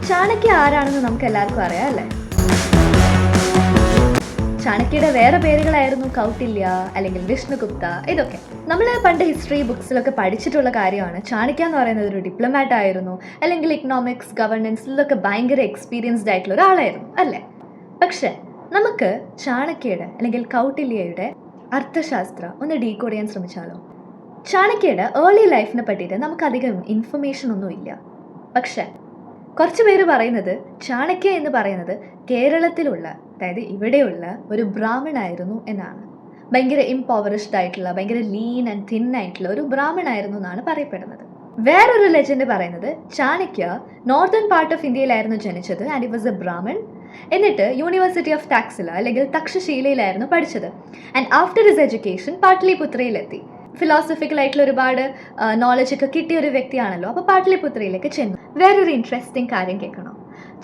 ചാണക്യ ആരാണെന്ന് നമുക്ക് എല്ലാവർക്കും അറിയാം അല്ലേ? ചാണക്യയുടെ വേറെ പേരുകളായിരുന്നു കൗട്ടില്യ അല്ലെങ്കിൽ വിഷ്ണുഗുപ്ത. ഇതൊക്കെ നമ്മൾ പണ്ട് ഹിസ്റ്ററി ബുക്സിലൊക്കെ പഠിച്ചിട്ടുള്ള കാര്യമാണ്. ചാണക്യ എന്ന് പറയുന്നത് ഒരു ഡിപ്ലോമാറ്റ് ആയിരുന്നു, അല്ലെങ്കിൽ ഇക്കണോമിക്സ്, ഗവർണൻസ്, ഇതൊക്കെ ഭയങ്കര എക്സ്പീരിയൻസ്ഡ് ആയിട്ടുള്ള ഒരാളായിരുന്നു അല്ലേ? പക്ഷെ നമുക്ക് ചാണക്യയുടെ അല്ലെങ്കിൽ കൗട്ടില്യയുടെ അർത്ഥശാസ്ത്ര ഒന്ന് ഡീകോഡ് ചെയ്യാൻ ശ്രമിച്ചാലോ? ചാണക്യയുടെ ഏർലി ലൈഫിനെ പറ്റിയിട്ട് നമുക്കധികം ഇൻഫർമേഷൻ ഒന്നും ഇല്ല. പക്ഷെ കുറച്ച് പേര് പറയുന്നത് ചാണക്യ എന്ന് പറയുന്നത് കേരളത്തിലുള്ള, അതായത് ഇവിടെയുള്ള ഒരു ബ്രാഹ്മണായിരുന്നു എന്നാണ്. ഭയങ്കര ഇംപവറിഷ്ഡ് ആയിട്ടുള്ള, ഭയങ്കര ലീൻ ആൻഡ് തിൻ ആയിട്ടുള്ള ഒരു ബ്രാഹ്മണായിരുന്നു എന്നാണ് പറയപ്പെടുന്നത്. വേറൊരു ലെജൻഡ് പറയുന്നത് ചാണക്യ നോർത്തേൺ പാർട്ട് ഓഫ് ഇന്ത്യയിലായിരുന്നു ജനിച്ചത് and he was a Brahmin. എന്നിട്ട് യൂണിവേഴ്സിറ്റി ഓഫ് താക്സില അല്ലെങ്കിൽ തക്ഷശീലയിലായിരുന്നു പഠിച്ചത്. ആൻഡ് ആഫ്റ്റർ ഹിസ് എഡ്യൂക്കേഷൻ പാട്ലിപുത്രയിലെത്തി. ഫിലോസഫിക്കൽ ആയിട്ടുള്ള ഒരുപാട് നോളജ് ഒക്കെ കിട്ടിയ ഒരു വ്യക്തിയാണല്ലോ, അപ്പോൾ പാട്ലിപുത്രയിലേക്ക് ചെന്നു. വേറൊരു ഇൻട്രസ്റ്റിംഗ് കാര്യം കേൾക്കണോ?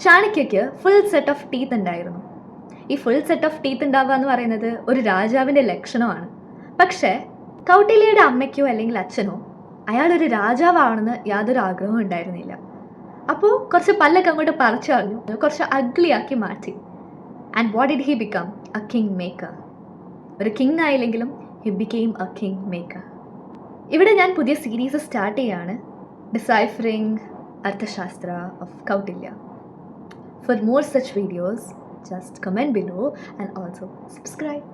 ചാണക്യയ്ക്ക് ഫുൾ സെറ്റ് ഓഫ് ടീത്ത് ഉണ്ടായിരുന്നു. ഈ ഫുൾ സെറ്റ് ഓഫ് ടീത്ത് ഉണ്ടാവുക എന്ന് പറയുന്നത് ഒരു രാജാവിൻ്റെ ലക്ഷണമാണ്. പക്ഷേ കൗട്ടില്യയുടെ അമ്മയ്ക്കോ അല്ലെങ്കിൽ അച്ഛനോ അയാളൊരു രാജാവാണെന്ന് യാതൊരു ആഗ്രഹവും ഉണ്ടായിരുന്നില്ല. അപ്പോൾ കുറച്ച് പല്ലൊക്കെ അങ്ങോട്ട് പറിച്ചു കളഞ്ഞു, കുറച്ച് അഗ്ലി ആക്കി മാറ്റി. And what did he become? A king maker. ഒരു കിങ് ആയില്ലെങ്കിലും he became a king maker. ഇവിടെ ഞാൻ പുതിയ സീരീസ് സ്റ്റാർട്ട് ചെയ്യാണ്, deciphering Arthashastra of Kautilya. For more such videos, just comment below and also subscribe.